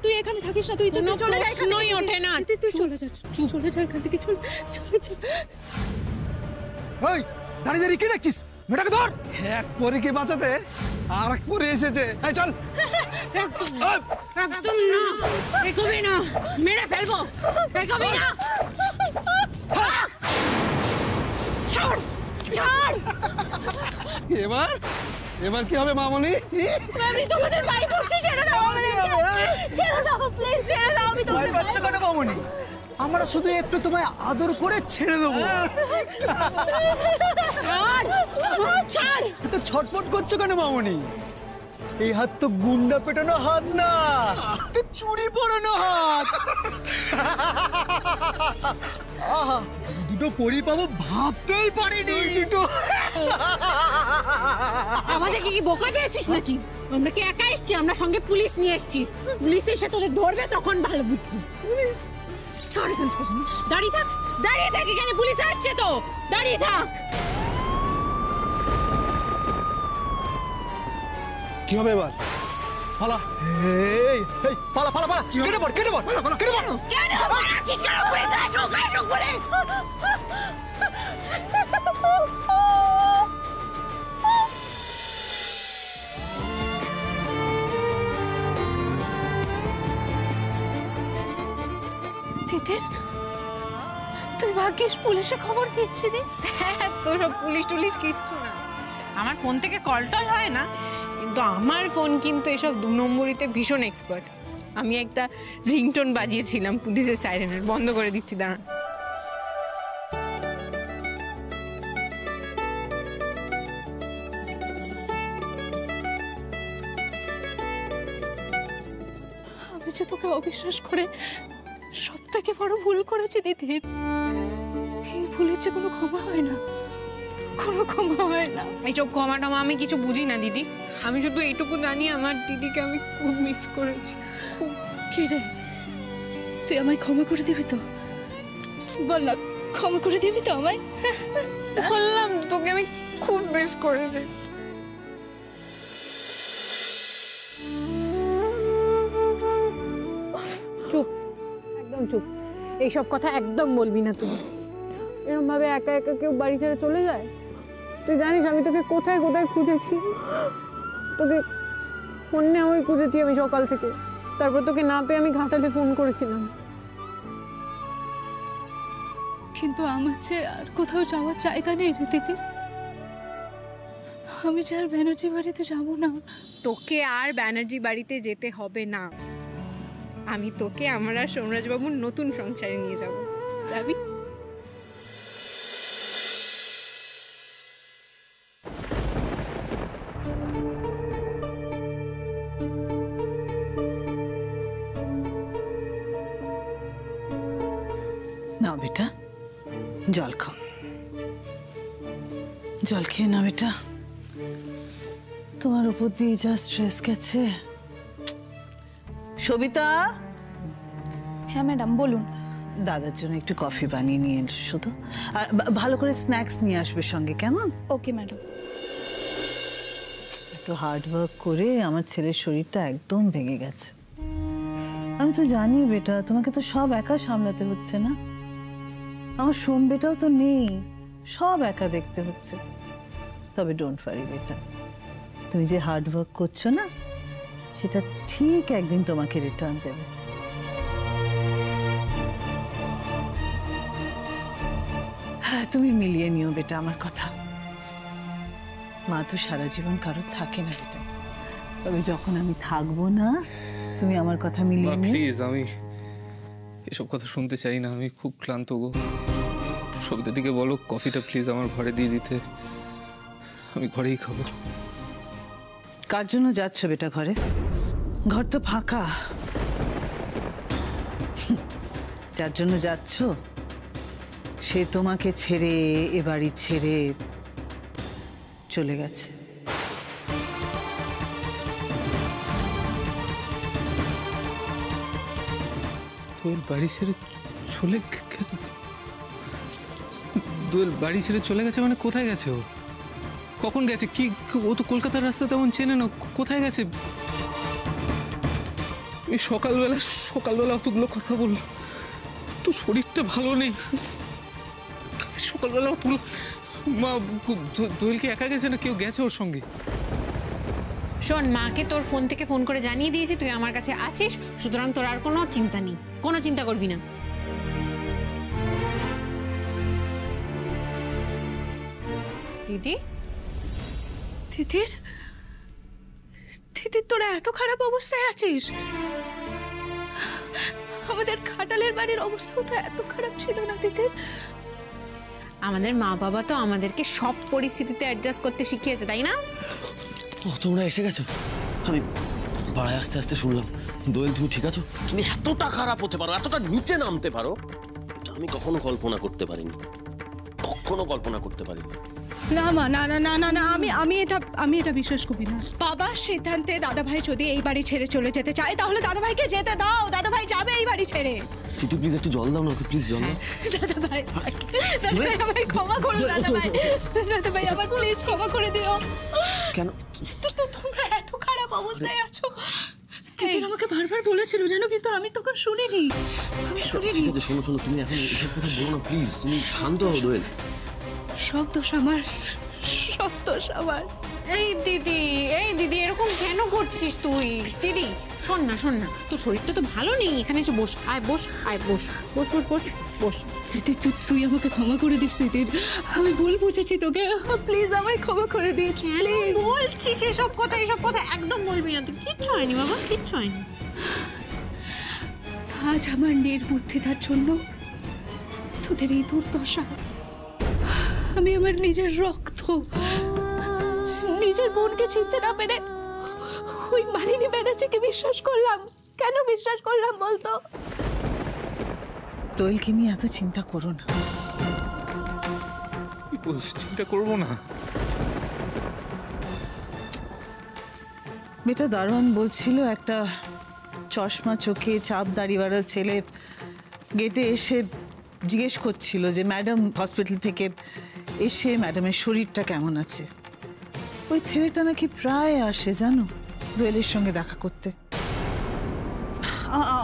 তুই এখানে থাকিস না, তুই চলে যা, নই ওঠে না, তুই চলে যা, চলে যা এখান থেকে, চলে যা। এই দাঁড়িয়ে দাঁড়িয়ে কি দেখছিস? মেয়েটাকে ধর। এক পরীকে বাঁচাতে আর এক পরে এসেছে। এই চল। একদম না, এগোবি না, মেরে ফেলবো, এগোবি না। ছাড় ছাড়। এবার কি হবে মামনি? আমি তোমাদের ভাই করছি, ছেড়ে দাও আমাদের, ছেড়ে দাও প্লিজ, ছেড়ে দাও। আমি তোমাদের বাচ্চা কেন মামনি? আমরা শুধু একটু তোমায় আদর করে ছেড়ে দেবো। ছাড়। তো ছটফট করছো কেন মামনি? এই হাত তো গুন্ডা পেটানো হাত না, চুরি পরানো হাত। দুটো পরি পাবো ভাবতেই পারিনি। দুটো আমাদেরকে কি বোকা পেয়েছিস নাকি? আমরা কি একা এসছি? আমরা সঙ্গে পুলিশ নিয়ে এসছি। পুলিশ এসে তোদের ধরবে, তখন ভালো বুঝবি। দাঁড়িয়ে থাক, দাঁড়িয়ে থাক, এখানে পুলিশ আসছে তো, দাঁড়িয়ে থাক। কি হবে এবার? পালা। এই এই পালা পালা পালা। কেটে পড় কেটে পড় কেটে পড়। কেন পালাচ্ছিস? কেন? পুলিশ আসুক, আসুক পুলিশ। তিতির, তুই ভাগ্যিস পুলিশে খবর পেয়েছিলি। হ্যাঁ, তোর পুলিশ টুলিশ কিচ্ছু না। আমার ফোন থেকে কল টল হয় না, কিন্তু আমার ফোন কিন্তু এসব 2 নম্বরিতে ভীষণ এক্সপার্ট। আমি একটা রিংটোন বাজিয়েছিলাম পুলিশের সাইরেনের, বন্ধ করে দিচ্ছি, দাঁড়া। আমি যে তোকে অবিশ্বাস করে সব থেকে বড় ভুল করেছি তিতির। এই ভুলের যে কোনো ক্ষমা হয় না, কোনো ক্ষমা হয় না। এইসব ক্ষমা টমা আমি কিছু বুঝি না দিদি। আমি শুধু এইটুকু জানি, আমার দিদিকে আমি খুব মিস করেছি। কি রে, তুই আমায় ক্ষমা করে দিবি তো? বল না, ক্ষমা করে দিবি তো আমায়? বললাম তোকে আমি খুব মিস করেছি। চুপ, একদম চুপ। এইসব কথা একদম বলবি না তুই। এরকম ভাবে একা একা কেউ বাড়ি ছেড়ে চলে যায়? তুই জানিস আমি তোকে কোথায় কোথায় খুঁজেছি? তোকে ফোনে আমি খুঁজেছি আমি সকাল থেকে। তারপর তোকে না পেয়ে আমি ঘাটালে ফোন করেছিলাম। কিন্তু আমার যে আর কোথাও যাওয়ার জায়গা নেই রে দিদি। আমি যে আর ব্যানার্জি বাড়িতে যাব না। তোকে আর ব্যানার্জি বাড়িতে যেতে হবে না। আমি তোকে আমার আর সোমরাজবাবুর নতুন সংসারে নিয়ে যাব। যাবি? না বেটা, জল খাও, জল খেয়ে না বেটা। তোমার উপর দিয়ে যা স্ট্রেস গেছে। সবিতা। হ্যাঁ ম্যাডাম বলুন। দাদার জন্য একটু কফি বানিয়ে নিয়ে এসো তো, আর ভালো করে স্ন্যাক্স নিয়ে আসবে সঙ্গে, কেমন? Okay madam. এত হার্ড ওয়ার্ক করে আমার ছেলের শরীরটা একদম ভেঙে গেছে। আমি তো জানি বেটা, তোমাকে তো সব একা সামলাতে হচ্ছে না? আমার সোম বেটাও তো নেই, সব একা দেখতে হচ্ছে। তবে ডোন্ট ওয়ারি বেটা, তুমি যে হার্ড ওয়ার্ক করছো না, সেটা ঠিক একদিন তোমাকে রিটার্ন দেবে। হ্যাঁ, তুমি মিলিয়ে নিও বেটা আমার কথা। মা তো সারা জীবন কারোর থাকে না বেটা, তবে যখন আমি থাকবো না, তুমি আমার কথা মিলিয়ে নিও। প্লিজ, আমি এসব কথা শুনতে চাই না। আমি খুব ক্লান্ত গো। সবিতার দিকে বলো কফিটা প্লিজ আমার ঘরে দিয়ে দিতে, আমি ঘরেই খাবো। কার জন্য যাচ্ছ বেটা ঘরে? ঘর তো ফাঁকা। যার জন্য যাচ্ছ সে তোমাকে ছেড়ে, এ বাড়ি ছেড়ে চলে গেছে। দোয়েল বাড়ি ছেড়ে চলে গেছে? দোয়েল বাড়ি ছেড়ে চলে গেছে মানে কোথায় গেছে ও? কখন গেছে? কি ও তো কলকাতার রাস্তা তেমন চেনে না, কোথায় গেছে? আমি সকালবেলা অতগুলো কথা বললাম, তো শরীরটা ভালো নেই। সকালবেলা অতগুলো মা দোয়েলকে একা গেছে না কেউ গেছে ওর সঙ্গে? শোন, মাকে তোর ফোন থেকে ফোন করে জানিয়ে দিয়েছি তুই আমার কাছে আছিস, সুতরাং তোর আর কোনো চিন্তা নেই, কোনো চিন্তা করবি না। দিদি, তিতির তিতির তোরা এত খারাপ অবস্থায় আছিস? আমাদের খাটালের বাড়ির অবস্থাও তো এত খারাপ ছিল না তিতির। আমাদের মা বাবা তো আমাদেরকে সব পরিস্থিতিতে অ্যাডজাস্ট করতে শিখিয়েছে, তাই না? ও তোমরা এসে গেছো। আমি পাড়ায় আস্তে আস্তে শুনলাম। দোয়েল, তুমি ঠিক আছো? তুমি এতটা খারাপ হতে পারো, এতটা নিচে নামতে পারো, এটা আমি কখনো কল্পনা করতে পারিনি, কখনো কল্পনা করতে পারিনি। না মা, না না না না না, আমি এটা বিশ্বাস করি না। বাবার সিদ্ধান্তে দাদাভাই যদি এই বাড়ি ছেড়ে চলে যেতে চায় তাহলে দাদাভাইকে যেতে দাও। দাদাভাই যাবে এই বাড়ি ছেড়ে। তিতু প্লিজ একটু জল দাও না ওকে, প্লিজ জল দাও। দাদাভাই আমায় ক্ষমা করো দাদাভাই, দাদাভাই আমার প্লিজ ক্ষমা করে দিও। কেন তো তোমরা এত খারাপ অবস্থায় আছো, তিতির আমাকে বারবার বলেছিল জানো, কিন্তু আমি তখন শুনিনি। ঠিক আছে, শোনো শোনো, তুমি এখন এসব কথা বলো না প্লিজ, তুমি শান্ত হও দোয়েল। সব দোষ আমার, সব দোষ আমার। এই দিদি এরকম কেন করছিস তুই? দিদি শোন না, তোর শরীরটা তো ভালো নেই, এখানে এসে বস, বস তিতির তুই আমাকে ক্ষমা করে দিস তিতির, আমি ভুল বুঝেছি তোকে, প্লিজ আমায় ক্ষমা করে দিস। বলছিস এসব কথা একদম বলবি না তুই। কিচ্ছু হয়নি বাবা, কিচ্ছু হয়নি। আজ আমার নির্বুদ্ধিতার জন্য তোদের এই দুর্দশা। আমি আমার নিজের রক্ত, নিজের বোনকে চিনতে না পেরে ওই মালিনী ব্যানার্জিকে বিশ্বাস করলাম। কেন বিশ্বাস করলাম বলতো? দোয়েলকে নিয়ে এত চিন্তা করো না। চিন্তা করবো না। বেটা দারোয়ান বলছিল একটা চশমা চোখে চাপ দাড়িওয়ালা ছেলে গেটে এসে জিজ্ঞেস করছিল যে ম্যাডাম হসপিটাল থেকে এসে ম্যাডামের শরীরটা কেমন আছে। ওই ছেলেটা নাকি প্রায় আসে জানো দোয়েলের সঙ্গে দেখা করতে।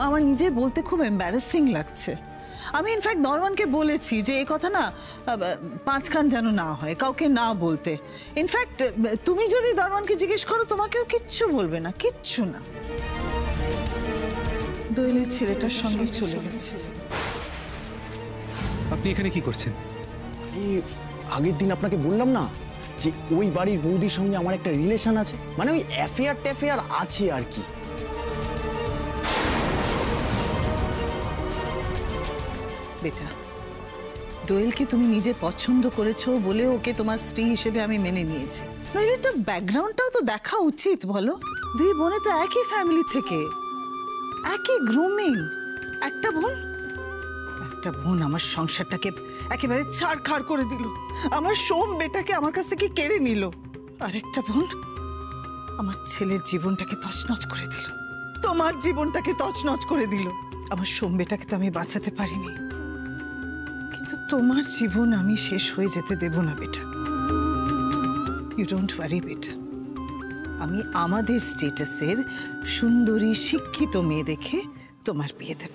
আমার নিজে বলতে খুব এম্বারাসিং লাগছে। আমি ইনফ্যাক্ট দরওয়ানকে বলেছি যে এই কথা না পাঁচখান যেন না হয়, কাউকে না বলতে। ইনফ্যাক্ট তুমি যদি দরওয়ানকে জিজ্ঞেস করো তোমাকেও কিচ্ছু বলবে না, কিচ্ছু না। দোয়েলের ছেলেটার সঙ্গে চলে গেছে। আপনি এখানে কি করছেন? আগের দিন আপনাকে বললাম না যে ওই বাড়ির বৌদির সঙ্গে আমার একটা রিলেশন আছে, মানে ওই অ্যাফেয়ার আছে আর কি। বেটা দোয়েলকে তুমি নিজে পছন্দ করেছো বলে ওকে তোমার স্ত্রী হিসেবে আমি মেনে নিয়েছি, নইলে তো ব্যাকগ্রাউন্ডটাও তো দেখা উচিত বলো। দুই বোনে তো একই ফ্যামিলি থেকে, একই গ্রুমিং। একটা বোন আমার সংসারটাকে একেবারে ছাড়খাড় করে দিল, আমার সোম বেটাকে আমার কাছ থেকে কেড়ে নিল। আর একটা বোন আমার ছেলের জীবনটাকে তছনছ করে দিল, তোমার জীবনটাকে তছনছ করে দিল। আমার সোম বেটাকে তো আমি বাঁচাতে পারিনি, কিন্তু তোমার জীবন আমি শেষ হয়ে যেতে দেব না বেটা। ইউ ডোন্ট ওয়ারি বেটা, আমি আমাদের স্টেটাসের সুন্দরী শিক্ষিত মেয়ে দেখে তোমার বিয়ে দেব।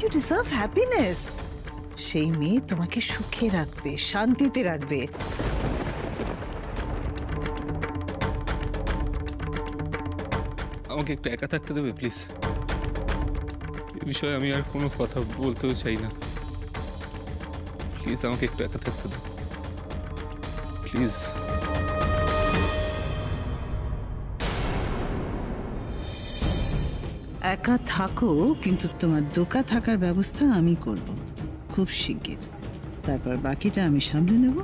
You deserve happiness. সেই মেয়ে তোমাকে সুখে রাখবে, শান্তিতে রাখবে। আমাকে একটু একা থাকতে দেবে প্লিজ? এই বিষয়ে আমি আর কোনো কথা বলতেও চাই না। প্লিজ আমাকে একটু একা থাকতে দাও প্লিজ। একা থাকো, কিন্তু তোমার দোকা থাকার ব্যবস্থা আমি করব খুব শিগগির। তারপর বাকিটা আমি সামলে নেব।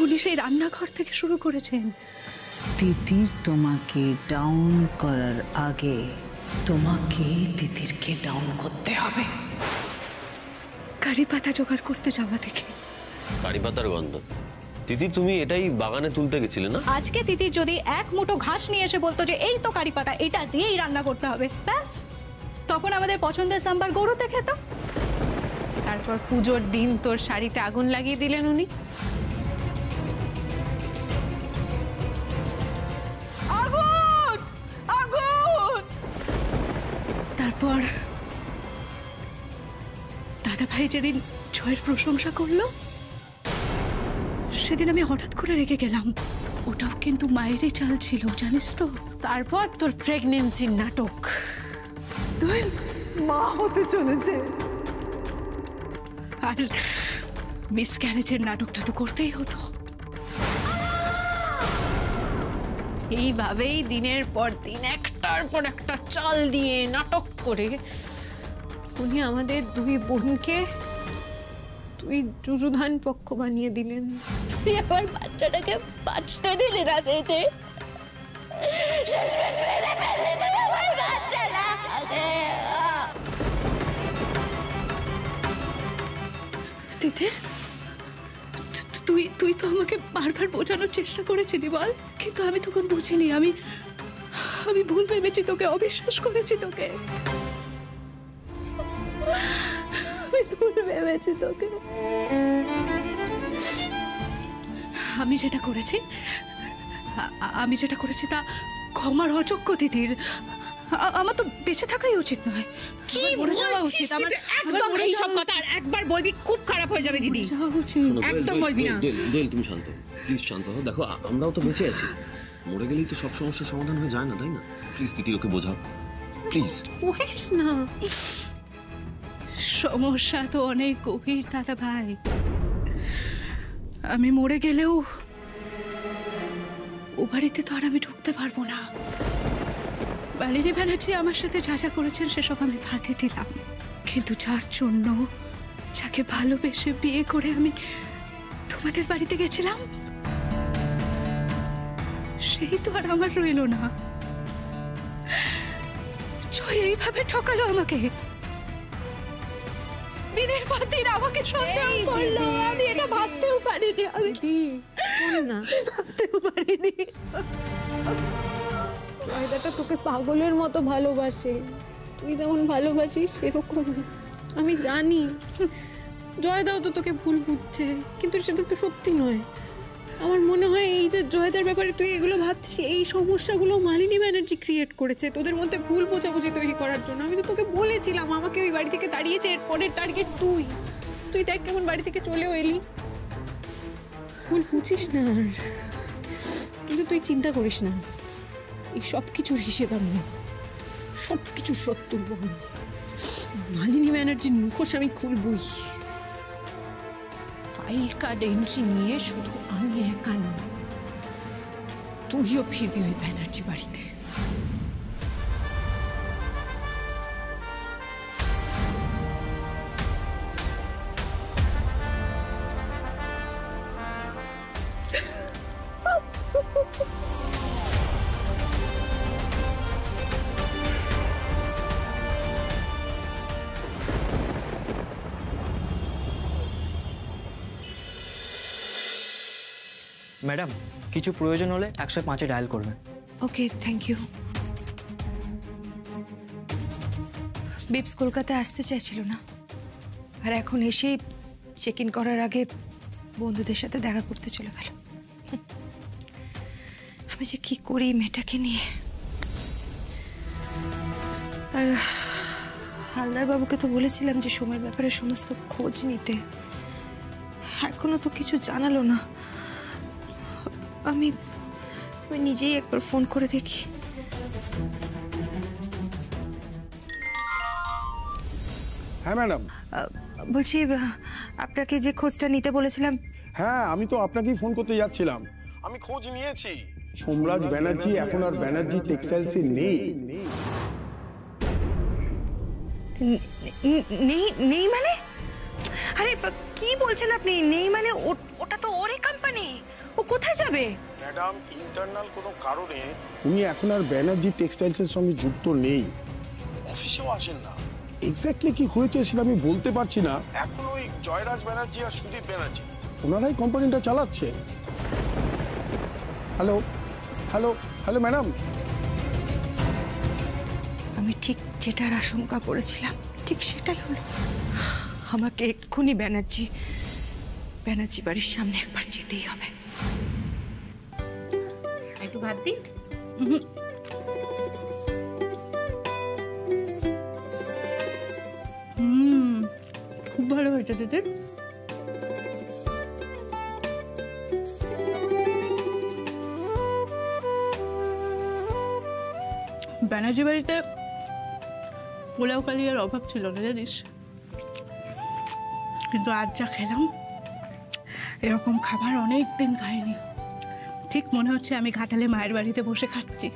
উনি সেই রান্নাঘর থেকে শুরু করেছেন। তিতির তোমাকে ডাউন করার আগে তোমাকে তিতিরকে ডাউন করতে হবে। কারি পাতা জোগাড় করতে যাওয়া দেখে কারি পাতার গন্ধ। তিতি তুমি এটাই বাগানে তুলতে গেছিলে না? আজকে তিতির যদি এক মুঠো ঘাস নিয়ে এসে বলতো যে এই তো কারি পাতা, এটা দিয়েই রান্না করতে হবে, ব্যাস তখন আমাদের পছন্দের সাম্বার গরুতে খেত। তারপর পুজোর দিন তোর শাড়িতে আগুন লাগিয়ে দিলেন উনি। তারপর দাদা ভাই যেদিন জয়ের প্রশংসা করলো সেদিন আমি হঠাৎ করে রেগে গেলাম। ওটাও কিন্তু মায়েরই চাল ছিল, জানিস তো। তারপর তোর প্রেগনেন্সির নাটক, দোয়েল মা হতে চলেছে। আর মিসক্যারেজের নাটকটা তো করতেই হতো। এইভাবেই দিনের পর দিন একটার পর একটা চাল দিয়ে নাটক করে উনি আমাদের দুই বোনকে তুই যুযুধান পক্ষ বানিয়ে দিলেন। তুই আমার বাচ্চাটাকে বাঁচতে দিলি না দিদি। তিতির, তুই তুই তো আমাকে বারবার বোঝানোর চেষ্টা করেছিলি বল, কিন্তু আমি তখন বুঝিনি। আমি ভুল ভেবেছি তোকে, অবিশ্বাস করেছি তোকে। আমি ভুল ভেবেছি তোকে। আমি যেটা করেছি তা ক্ষমার অযোগ্য দিদির। আমার তো বেঁচে থাকাই উচিত নয়, কি মরে যাওয়া উচিত। আমার একদম এই সব কথা আর একবার বলবি খুব খারাপ হয়ে যাবে দিদি। যাওয়া উচিত। একদম বলবি না। দোয়েল তুমি শান্ত, প্লিজ শান্ত হও। দেখো আমরাও তো বেঁচে আছি, মরে গেলেই তো সব সমস্যার সমাধান হয়ে যায় না, তাই না? প্লিজ তিতি ওকে বোঝাও প্লিজ। বলিস না, সমস্যা তো অনেক গভীর দাদা ভাই। আমি মরে গেলেও ও বাড়িতে তো আর আমি ঢুকতে পারবো না। মালিনী ব্যানার্জি আমার সাথে যা যা করেছেন সেসব আমি বাদে দিলাম, কিন্তু যার জন্য, যাকে ভালোবেসে বিয়ে করে আমি তোমাদের বাড়িতে গেছিলাম, সেই তো আর আমার রইল না। জয় এইভাবে ঠকালো আমাকে, দিনের পর দিন আমাকে সন্দেহ করলো। আমি এটা ভাবতেও পারিনি, আমি না ভাবতেও পারিনি। জয়দাটা তোকে পাগলের মতো ভালোবাসে, তুই যেমন ভালোবাসিস সেরকম। আমি জানি জয়দাও তো তোকে ভুল বুঝছে, কিন্তু সেটা তো সত্যি নয়। আমার মনে হয় এই যে জয়দার ব্যাপারে তুই এগুলো ভাবছিস, এই সমস্যাগুলো মালিনী ব্যানার্জি ক্রিয়েট করেছে তোদের মধ্যে ভুল বোঝাবুঝি তৈরি করার জন্য। আমি তো তোকে বলেছিলাম আমাকে ওই বাড়ি থেকে তাড়িয়েছে, এর পরের টার্গেট তুই দেখ কেমন বাড়ি থেকে চলেও এলি। ভুল বুঝিস না, কিন্তু তুই চিন্তা করিস না, এই সব কিছুর হিসেব আমি, সব কিছুর সত্য বল। মালিনী ব্যানার্জির মুখোশ আমি খুলবই। ফাইল কার্ড এন্ট্রি নিয়ে শুধু আমি একা নই, তুইও ফিরবি ওই ব্যানার্জি বাড়িতে। ম্যাডাম, কিছু প্রয়োজন হলে 105-এ ডায়াল করবেন। ওকে, থ্যাংক ইউ। বিপস কলকাতায় আসতে চাইছিল না, আর এখন এসেই চেক ইন করার আগে বন্ধুদের সাথে দেখা করতে চলে গেল। আমি যে কি করি মেয়েটাকে নিয়ে। আর হালদার বাবুকে তো বলেছিলাম যে সময়ের ব্যাপারে সমস্ত খোঁজ নিতে, এখনো তো কিছু জানালো না। আমি নিজেই একবার ফোন করে দেখি। হ্যাঁ ম্যাডাম। বলছি, আপনাকে যে খোঁজটা নিতে বলেছিলাম। হ্যাঁ, আমি তো আপনাকেই ফোন করতে যাচ্ছিলাম। আমি খোঁজ নিয়েছি, সোমরাজ ব্যানার্জি এখন আর ব্যানার্জি টেক্সটাইলসে নেই। নেই মানে? আরে কি বলছেন আপনি? নেই মানে? ওটা তো ওরই কোম্পানি, ও কোথায় যাবে? ম্যাডাম, ইন্টারনাল কোনো কারণে উনি এখন আর ব্যানার্জি টেক্সটাইলসের সঙ্গে যুক্ত নেই, অফিসেও আসেন না। এক্স্যাক্টলি কি হয়েছে সেটা আমি বলতে পারছি না। এখন ওই জয়রাজ ব্যানার্জি আর সুদীপ ব্যানার্জি ওনারাই কোম্পানিটা চালাচ্ছে। Hello hello hello madam. আমি ঠিক যেটার আশঙ্কা করেছিলাম ঠিক সেটাই হলো। আমাকে এক্ষুনি ব্যানার্জি বাড়ির সামনে একবার যেতেই হবে। একটু ভাত দিই। হয়েছে দিদির? ব্যানার্জি বাড়িতে পোলাও কালিয়ার অভাব ছিল না জানিস, কিন্তু আজ যা খেলাম এরকম খাবার অনেক দিন খাইনি। ঠিক মনে হচ্ছে আমি ঘাটালে মায়ের বাড়িতে বসে খাচ্ছি।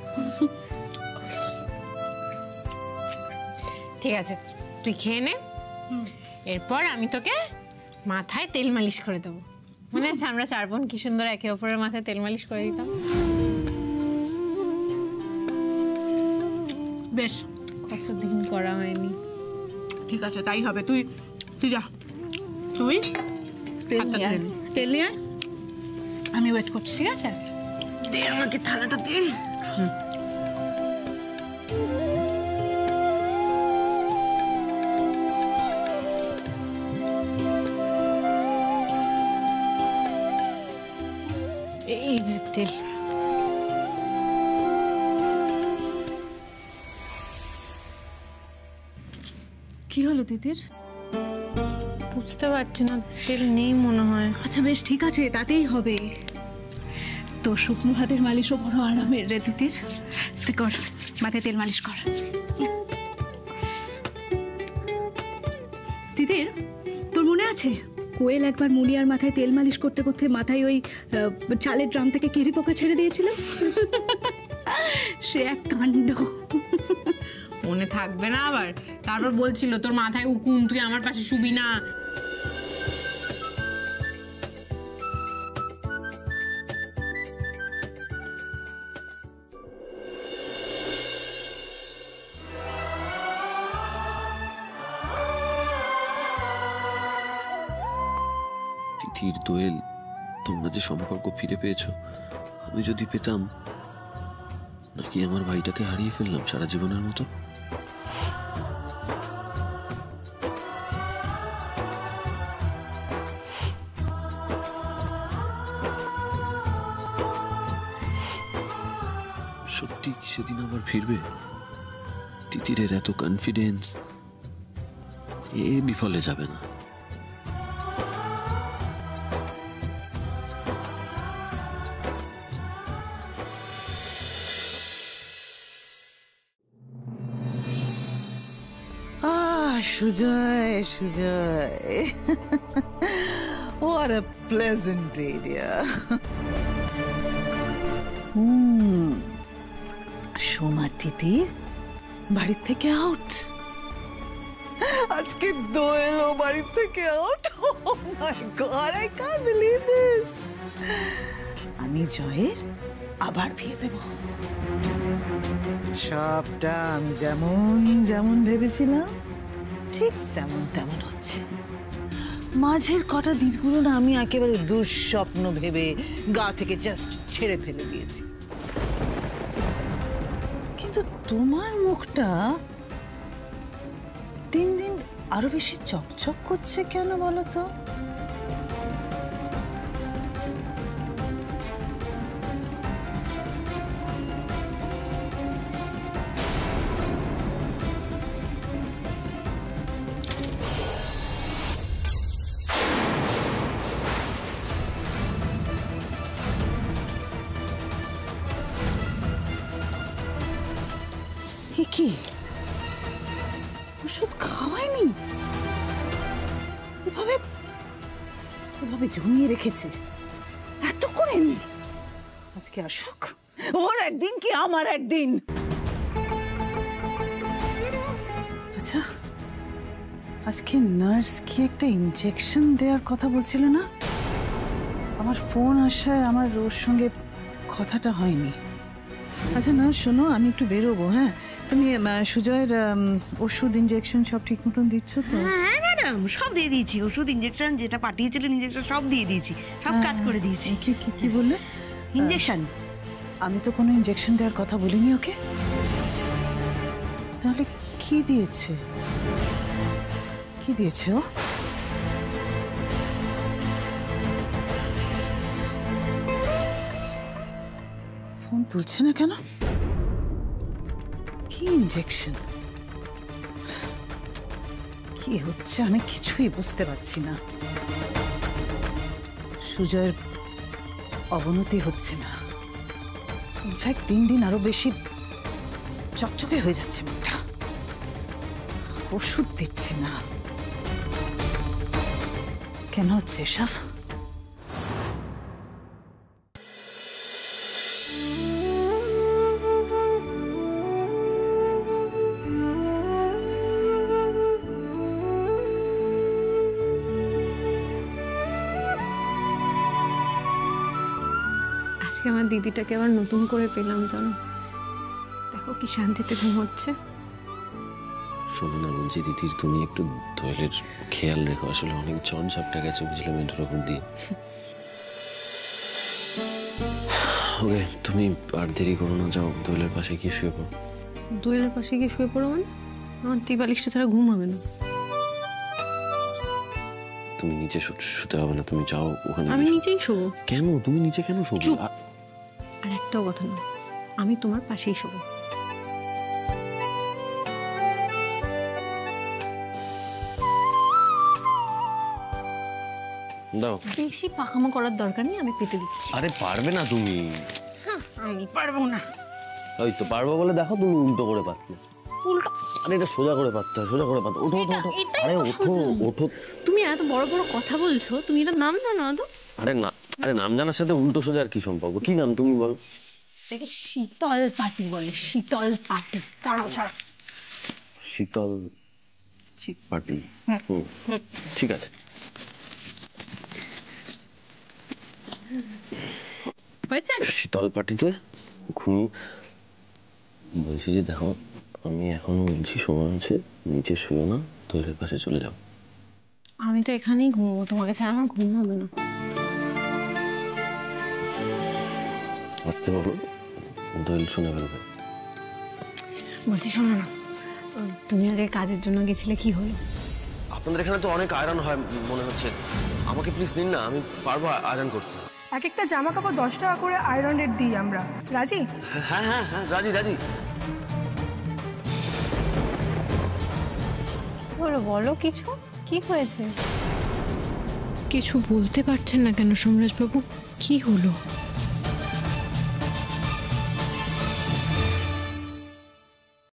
ঠিক আছে, তুই খেয়ে নে, এরপর আমি তোকে মাথায় তেল মালিশ করে দেবো। মনে আছে আমরা 4 বোন কি সুন্দর একে অপরের মাথায় তেল মালিশ করে দিতাম? বেশ, কতদিন করা হয়নি। ঠিক আছে তাই হবে। তুই তুই যা, তুই তেল নিয়ে আয়, আমি ওয়েট করছি। ঠিক আছে, দে আমাকে থালাটা দে। এই যে তেল। কি হলো দিদির? বুঝতে পারছি না, তেল নেই মনে হয়। আচ্ছা বেশ ঠিক আছে, তাতেই হবে। তো শুকনো হাতের মালিশও বড় আরামের রে দিদির। তুই কর, মাথায় তেল মালিশ কর। দিদির, তোর মনে আছে কোয়েল একবার মুনিয়ার মাথায় তেল মালিশ করতে করতে মাথায় ওই চালের ড্রাম থেকে কেরি পোকা ছেড়ে দিয়েছিল? সে এক কাণ্ড। মনে থাকবে না আবার? তারপর বলছিল তোর মাথায় উকুন, তুই আমার পাশে শুবি না। তিথির, দোয়েল, তোমরা যে সম্পর্ক ফিরে পেয়েছো, আমি যদি পেতাম, নাকি আমার ভাইটাকে হারিয়ে ফেললাম সারা জীবনের মতো? সত্যি কি সেদিন আবার ফিরবে? তিতিরের এত কনফিডেন্স, এ বিফলে যাবে না। Sujoy, Sujoy, what a pleasant day, dear. Soma দিদি বাড়ির থেকে আউট, আজকে দোয়েলও বাড়ির থেকে out. Oh my God, I can't believe this. আমি জয়ের আবার বিয়ে দেব। সবটা আমি যেমন যেমন ভেবেছিলাম ঠিক তেমন তেমন হচ্ছে। মাঝের কটা দিনগুলো না আমি একেবারে দুঃস্বপ্ন ভেবে গা থেকে জাস্ট ছেড়ে ফেলে দিয়েছি। কিন্তু তোমার মুখটা দিন দিন আরো বেশি চকচক করছে কেন বলো তো? কি ওষুধ খাওয়ায়নি? এভাবে এভাবে জমিয়ে রেখেছে এত করে নি। আজকে আসুক, ওর একদিন কি আমার একদিন। আচ্ছা, আজকে নার্স কি একটা ইনজেকশন দেওয়ার কথা বলছিল না? আমার ফোন আসায় আমার ওর সঙ্গে কথাটা হয়নি। আচ্ছা না শোনো, আমি একটু বেরোবো। হ্যাঁ, তুমি সুজয়ের ওষুধ ইনজেকশন সব ঠিক মতন দিচ্ছ তো? হ্যাঁ ম্যাডাম, সব দিয়ে দিয়েছি। ওষুধ ইনজেকশন যেটা পাঠিয়েছিলেন ইনজেকশন সব দিয়ে দিয়েছি, সব কাজ করে দিয়েছি। কি কি কি বললে? ইনজেকশন? আমি তো কোনো ইনজেকশন দেওয়ার কথা বলিনি ওকে। তাহলে কি দিয়েছে? কি দিয়েছে ও? ফোন তুলছে না কেন? কি ইনজেকশন? কি কি হচ্ছে আমি কিছুই বুঝতে পারছি না। সুজয়ের অবনতি হচ্ছে না, ইনফ্যাক্ট দিন দিন আরো বেশি চকচকে হয়ে যাচ্ছে মুখটা। ওষুধ দিচ্ছে না, কেন হচ্ছে এসব? আজকে আমার দিদিটাকে আবার নতুন করে পেলাম জানো, দেখো কি শান্তিতে ঘুমোচ্ছে। শোনো না, বলছি দিদির তুমি একটু দোয়েলের খেয়াল রেখো, আসলে অনেক জন ঝাপটা গেছে বুঝলে মেয়েটার ওপর দিয়ে। ওকে তুমি আর দেরি করো না, যাও দোয়েলের পাশে গিয়ে শুয়ে পড়ো। দোয়েলের পাশে গিয়ে শুয়ে পড়ো মানে? আমার টিবালিশটা ছাড়া ঘুম হবে না। তুমি নিচে শুতে হবে না, তুমি যাও ওখানে। আমি নিচেই শোবো। কেন তুমি নিচে কেন শোবো? চুপ। আর একটাও কথা না, আমি তোমার পাশেই শোবো। দাও। বেশি পাকামো করার দরকার নেই, আমি পেতে দিচ্ছি। আরে পারবে না তুমি। আমি পারবো না। ওই তো পারবো বলে দেখো তুমি উল্টো করে পারবে। উল্টো? আরে এটা সোজা করে পারতে হয়, সোজা করে পারতে। ওঠো ওঠো ওঠো। আরে ওঠো ওঠো। তুমি এত বড় বড় কথা বলছো, তুমি এটা নাম জানো না তো? আরে নাম জানার সাথে উল্টো সোজা আর কি সম্পর্ক? কি নাম তুমি বলো? দেখে শীতল পাটি বলে, শীতল পাটি। দাঁড়াও ছাড়া। শীতল পাটি। ঠিক আছে। শীতল পাটিতে ঘুম। বলছি যে দেখো, আমি এখনো বলছি সময় আছে, নিচে শুয়ে না, দোয়েলের পাশে চলে যাও। আমি তো এখানেই ঘুমবো, তোমাকে ছাড়া আমার ঘুম হবে না। আসতে পারো, দোয়েল শুনে ফেলবে। বলছি শোনো না, তুমি আজকে কাজের জন্য গেছিলে, কি হলো? আপনাদের এখানে তো অনেক আয়রন হয় মনে হচ্ছে, আমাকে প্লিজ নিন না, আমি পারবো আয়রন করতে। এক একটা জামা কাপড় 10 টাকা করে আয়রন রেট দিই আমরা। রাজি? হ্যাঁ হ্যাঁ হ্যাঁ রাজি রাজি। বলো বলো, কিছু কি হয়েছে? কিছু বলতে পারছেন না কেন সোমরাজ বাবু? কি হলো?